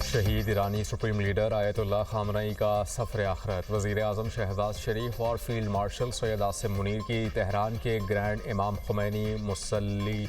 شہید ایرانی supreme leader آیت اللہ خامنئی کا سفر آخرت۔ وزیر اعظم شہباز شریف اور فیلڈ مارشل سید عاصم منیر کی تہران کے گرینڈ امام خمینی مصلی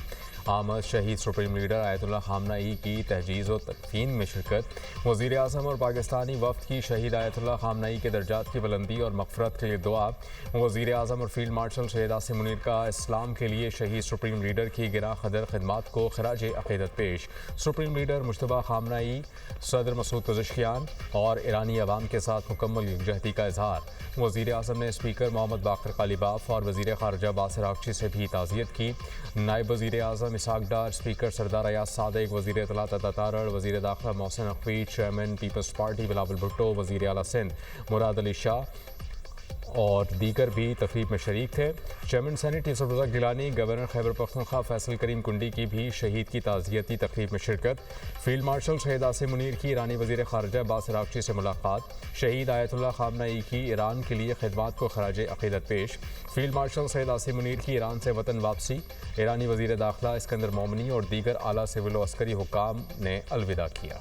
آمد شہید سپریم لیڈر آیت اللہ خامنئی کی تجہیز و تدفین میں شرکت۔ وزیر اعظم اور پاکستانی وفد کی شہید آیت اللہ خامنئی کے درجات کی بلندی اور مغفرت کے لیے دعا۔ وزیر اعظم اور فیلڈ مارشل سید عاصم منیر کا اسلام کے لیے شہید سپریم لیڈر کی گراں قدر خدمات کو خراج عقیدت پیش۔ سپریم لیڈر مجتبیٰ خامنئی، صدر مسعود پزشکیان اور ایرانی عوام کے ساتھ مکمل یکجہتی کا اظہار۔ وزیر اعظم نے اسپیکر محمد باقر قالیباف اور وزیر خارجہ باسل آرکچی سے بھی تعزیت کی۔ نائب وزیر اعظم اسحاق ڈار، اسپیکر سردار ایاز صادق، وزیر اطلاعات عطا تارڑ، وزیر داخلہ Mohsin Naqvi, chairman peoples party Bilawal Bhutto, وزیر اعلیٰ سندھ مراد علی شاہ اور دیگر بھی تقریب میں شریک تھے۔ چیئرمین سینٹ یوسف رزاق گیلانی، گورنر خیبر پختونخوا فیصل کریم کنڈی کی بھی شہید کی تعزیتی تقریب میں شرکت۔ فیلڈ مارشل سید عاصم منیر کی ایرانی وزیر خارجہ باسل آرکچی سے ملاقات۔ شہید آیت اللہ خامنئی کی ایران کے لیے خدمات کو خراج عقیدت پیش۔ فیلڈ مارشل سید عاصم منیر کی ایران سے وطن واپسی۔ ایرانی وزیر داخلہ اسکندر مومنی اور دیگر اعلیٰ سول و عسکری حکام نے الوداع کیا۔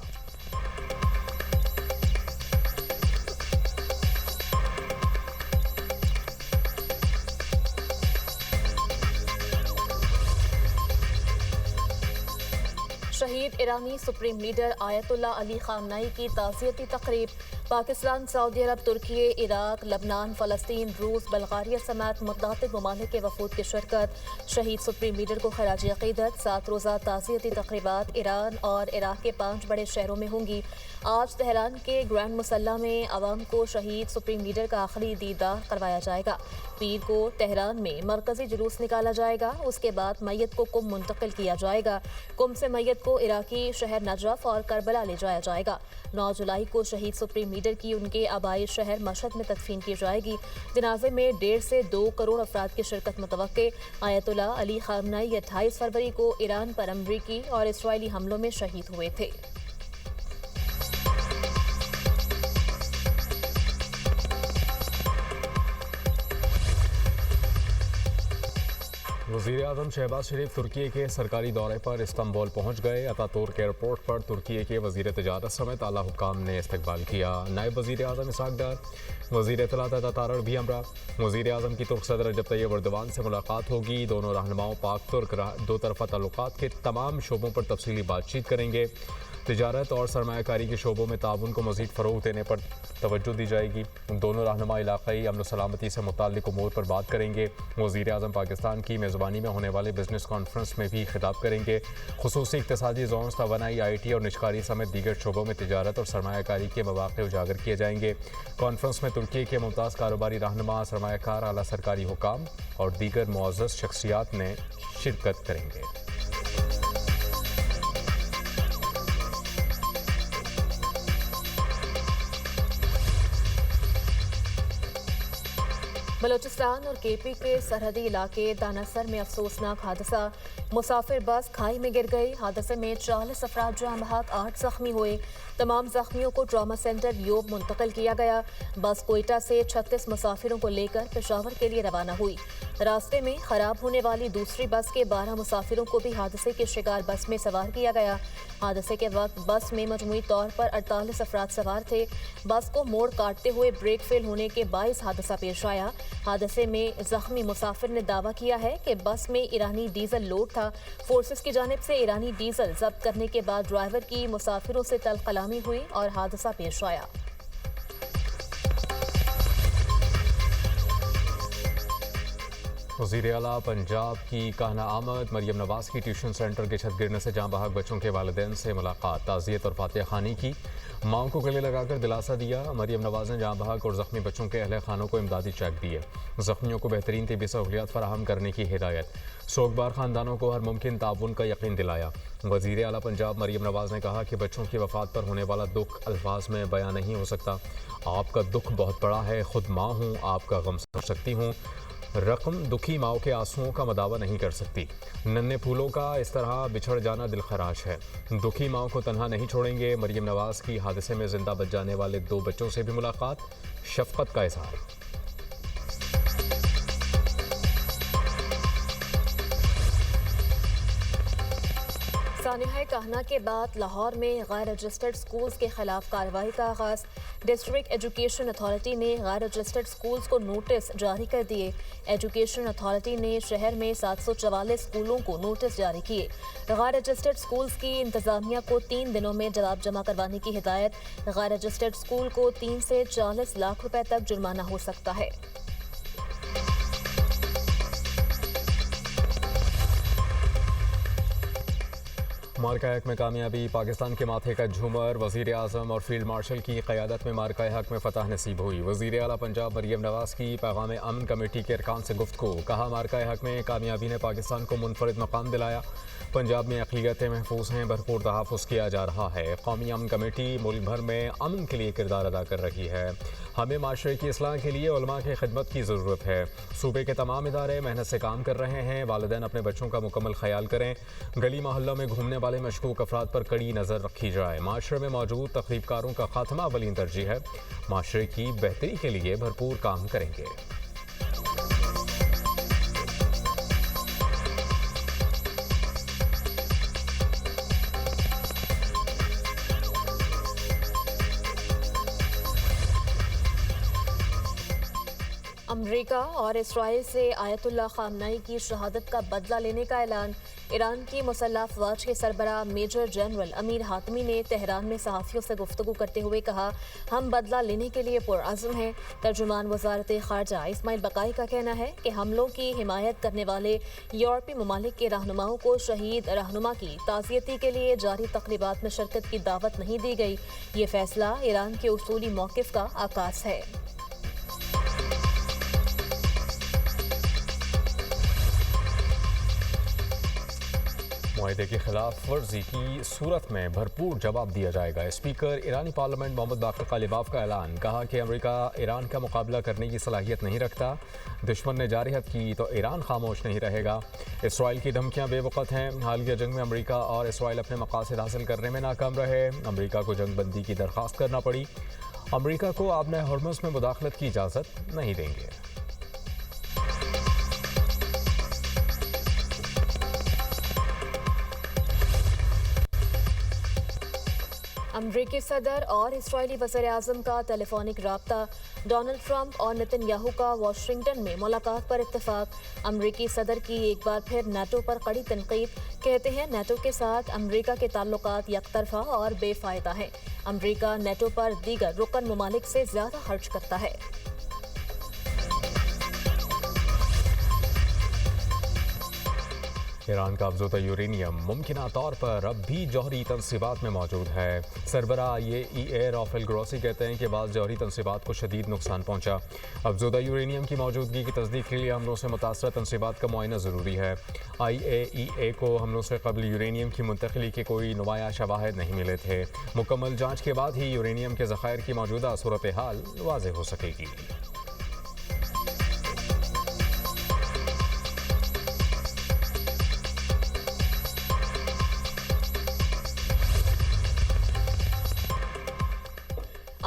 شہید ایرانی سپریم لیڈر آیت اللہ علی خامنئی کی تعزیتی تقریب۔ پاکستان، سعودی عرب، ترکی، عراق، لبنان، فلسطین، روس، بلغاریہ سمیت متعدد ممالک کے وفود کی شرکت۔ شہید سپریم لیڈر کو خراج عقیدت۔ 7 روزہ تعزیتی تقریبات ایران اور عراق کے 5 بڑے شہروں میں ہوں گی۔ آج تہران کے گرینڈ مصلی میں عوام کو شہید سپریم لیڈر کا آخری دیدار کروایا جائے گا۔ پیر کو تہران میں مرکزی جلوس نکالا جائے گا۔ اس کے بعد میت کو قم منتقل کیا جائے گا۔ قم سے میت کو عراقی شہر نجف اور کربلا لے جایا جائے گا۔ 9 جولائی کو شہید سپریم لیڈر کی ان کے آبائی شہر مشہد میں تدفین کی جائے گی۔ جنازے میں 1.5 سے 2 کروڑ افراد کی شرکت متوقع۔ آیت اللہ علی خامنئی 28 فروری کو ایران پر امریکی اور اسرائیلی حملوں میں شہید ہوئے تھے۔ وزیر اعظم شہباز شریف ترکی کے سرکاری دورے پر استنبول پہنچ گئے۔ اتا ترک ایئرپورٹ پر ترکی کے وزیر تجارت سمیت اعلیٰ حکام نے استقبال کیا۔ نائب وزیر اعظم اسحاق ڈار، وزیر اطلاعات عطا تارڑ بھی ہمراہ۔ وزیر اعظم کی ترک صدر رجب طیب ایردوان سے ملاقات ہوگی۔ دونوں رہنماؤں پاک ترک دو طرفہ تعلقات کے تمام شعبوں پر تفصیلی بات چیت کریں گے۔ تجارت اور سرمایہ کاری کے شعبوں میں تعاون کو مزید فروغ دینے پر توجہ دی جائے گی۔ دونوں رہنما علاقائی امن و سلامتی سے متعلق امور پر بات کریں گے۔ وزیر اعظم پاکستان کی میزبانی میں ہونے والے بزنس کانفرنس میں بھی خطاب کریں گے۔ خصوصی اقتصادی زونز، توانائی، آئی ٹی اور نجکاری سمیت دیگر شعبوں میں تجارت اور سرمایہ کاری کے مواقع اجاگر کیے جائیں گے۔ کانفرنس میں ترکی کے ممتاز کاروباری رہنما، سرمایہ کار، اعلیٰ سرکاری حکام اور دیگر معزز شخصیات نے شرکت کریں گے۔ بلوچستان اور کے پی کے سرحدی علاقے داناسر میں افسوسناک حادثہ۔ مسافر بس کھائی میں گر گئی۔ حادثے میں 40 افراد جاں بحق، 8 زخمی ہوئے۔ تمام زخمیوں کو ٹراما سینٹر یوب منتقل کیا گیا۔ بس کوئٹہ سے 36 مسافروں کو لے کر پشاور کے لیے روانہ ہوئی۔ راستے میں خراب ہونے والی دوسری بس کے 12 مسافروں کو بھی حادثے کے شکار بس میں سوار کیا گیا۔ حادثے کے وقت بس میں مجموعی طور پر 48 افراد سوار تھے۔ بس کو موڑ کاٹتے ہوئے بریک فیل ہونے کے باعث حادثہ پیش آیا۔ حادثے میں زخمی مسافر نے دعویٰ کیا ہے کہ بس میں ایرانی ڈیزل لوڈ تھا۔ فورسز کی جانب سے ایرانی ڈیزل ضبط کرنے کے بعد ڈرائیور کی مسافروں سے تلخ کلامی ہوئی اور حادثہ پیش آیا۔ وزیر اعلیٰ پنجاب کی کہنا آمد۔ مریم نواز کی ٹیوشن سینٹر کے چھت گرنے سے جاں بحق بچوں کے والدین سے ملاقات، تعزیت اور فاتحہ خوانی کی۔ ماؤں کو گلے لگا کر دلاسا دیا۔ مریم نواز نے جاں بحق اور زخمی بچوں کے اہل خانوں کو امدادی چیک دیے۔ زخمیوں کو بہترین طبی سہولیات فراہم کرنے کی ہدایت۔ سوگبار خاندانوں کو ہر ممکن تعاون کا یقین دلایا۔ وزیر اعلیٰ پنجاب مریم نواز نے کہا کہ بچوں کی وفات پر ہونے والا دکھ الفاظ میں بیان نہیں ہو سکتا۔ آپ کا دکھ بہت بڑا ہے، خود ماں ہوں، آپ کا غم سمجھ سکتی ہوں۔ رقم دکھی ماؤں کے آنسوؤں کا مداوع نہیں کر سکتی۔ ننھے پھولوں کا اس طرح بچھڑ جانا دل خراش ہے۔ دکھی ماؤں کو تنہا نہیں چھوڑیں گے۔ مریم نواز کی حادثے میں زندہ بچ جانے والے 2 بچوں سے بھی ملاقات، شفقت کا اظہار۔ سانحہ کہنا کے بعد لاہور میں غیر رجسٹرڈ سکولز کے خلاف کارروائی کا آغاز۔ ڈسٹرکٹ ایجوکیشن اتھارٹی نے غیر رجسٹرڈ سکولز کو نوٹس جاری کر دیے۔ ایجوکیشن اتھارٹی نے شہر میں 744 سکولوں کو نوٹس جاری کیے۔ غیر رجسٹرڈ سکولز کی انتظامیہ کو 3 دنوں میں جواب جمع کروانے کی ہدایت۔ غیر رجسٹرڈ سکول کو 3 سے 40 لاکھ روپے تک جرمانہ ہو سکتا ہے۔ مارکہ حق میں کامیابی، پاکستان کے ماتھے کا جھومر، وزیر اعظم اور فیلڈ مارشل کی قیادت میں مارکہ حق میں فتح نصیب ہوئی۔ وزیر اعلیٰ پنجاب مریم نواز کی پیغام امن کمیٹی کے ارکان سے گفتگو، کہا مارکہ حق میں کامیابی نے پاکستان کو منفرد مقام دلایا۔ پنجاب میں اقلیتیں محفوظ ہیں، بھرپور تحفظ کیا جا رہا ہے۔ قومی امن کمیٹی ملک بھر میں امن کے لیے کردار ادا کر رہی ہے۔ ہمیں معاشرے کی اصلاح کے لیے علماء کی خدمت کی ضرورت ہے۔ صوبے کے تمام ادارے محنت سے کام کر رہے ہیں۔ والدین اپنے بچوں کا مکمل خیال کریں۔ گلی محلوں میں گھومنے والے مشکوک افراد پر کڑی نظر رکھی جائے۔ معاشرے میں موجود تخریب کاروں کا خاتمہ اولین ترجیح ہے۔ معاشرے کی بہتری کے لیے بھرپور کام کریں گے۔ امریکہ اور اسرائیل سے آیت اللہ خامنائی کی شہادت کا بدلہ لینے کا اعلان۔ ایران کی مسلح افواج کے سربراہ میجر جنرل امیر حاتمی نے تہران میں صحافیوں سے گفتگو کرتے ہوئے کہا، ہم بدلہ لینے کے لیے پرعزم ہیں۔ ترجمان وزارت خارجہ اسماعیل بقائی کا کہنا ہے کہ حملوں کی حمایت کرنے والے یورپی ممالک کے رہنماؤں کو شہید رہنما کی تعزیتی کے لیے جاری تقریبات میں شرکت کی دعوت نہیں دی گئی۔ یہ فیصلہ ایران کے اصولی موقف کا عکاس ہے۔ معاہدے کی خلاف ورزی کی صورت میں بھرپور جواب دیا جائے گا۔ اسپیکر ایرانی پارلیمنٹ محمد باقر قالیباف کا اعلان، کہا کہ امریکہ ایران کا مقابلہ کرنے کی صلاحیت نہیں رکھتا۔ دشمن نے جارحیت کی تو ایران خاموش نہیں رہے گا۔ اسرائیل کی دھمکیاں بے وقت ہیں۔ حالیہ جنگ میں امریکہ اور اسرائیل اپنے مقاصد حاصل کرنے میں ناکام رہے۔ امریکہ کو جنگ بندی کی درخواست کرنا پڑی۔ امریکہ کو آبنہ ہرمز میں مداخلت کی اجازت نہیں دیں گے۔ امریکی صدر اور اسرائیلی وزیر اعظم کا ٹیلی فونک رابطہ۔ ڈونلڈ ٹرمپ اور نتن یاہو کا واشنگٹن میں ملاقات پر اتفاق۔ امریکی صدر کی ایک بار پھر نیٹو پر کڑی تنقید، کہتے ہیں نیٹو کے ساتھ امریکہ کے تعلقات یک طرفہ اور بے فائدہ ہیں۔ امریکہ نیٹو پر دیگر رکن ممالک سے زیادہ خرچ کرتا ہے۔ ایران کا افزودہ یورینیم ممکنہ طور پر اب بھی جوہری تنصیبات میں موجود ہے۔ سربراہ IAEA رافیل گروسی کہتے ہیں کہ بعض جوہری تنصیبات کو شدید نقصان پہنچا۔ افزودہ یورینیم کی موجودگی کی تصدیق کے لیے حملوں سے متاثرہ تنصیبات کا معائنہ ضروری ہے۔ IAEA کو حملوں سے قبل یورینیم کی منتقلی کے کوئی نمایاں شواہد نہیں ملے تھے۔ مکمل جانچ کے بعد ہی یورینیم کے ذخائر کی موجودہ صورتحال واضح ہو سکے گی۔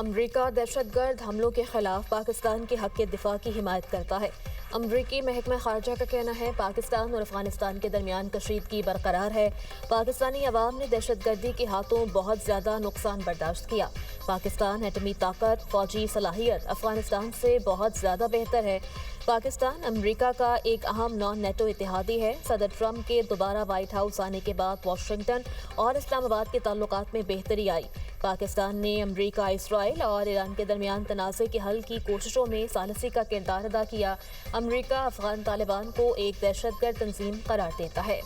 امریکہ دہشت گرد حملوں کے خلاف پاکستان کے حق کے دفاع کی حمایت کرتا ہے۔ امریکی محکمہ خارجہ کا کہنا ہے پاکستان اور افغانستان کے درمیان کشیدگی برقرار ہے۔ پاکستانی عوام نے دہشت گردی کے ہاتھوں بہت زیادہ نقصان برداشت کیا۔ پاکستان ایٹمی طاقت، فوجی صلاحیت افغانستان سے بہت زیادہ بہتر ہے۔ پاکستان امریکہ کا ایک اہم نان نیٹو اتحادی ہے۔ صدر ٹرمپ کے دوبارہ وائٹ ہاؤس آنے کے بعد واشنگٹن اور اسلام آباد کے تعلقات میں بہتری آئی۔ پاکستان نے امریکہ، اسرائیل اور ایران کے درمیان تنازع کے حل کی کوششوں میں ثالثی کا کردار ادا کیا۔ امریکہ افغان طالبان کو ایک دہشت گرد تنظیم قرار دیتا ہے۔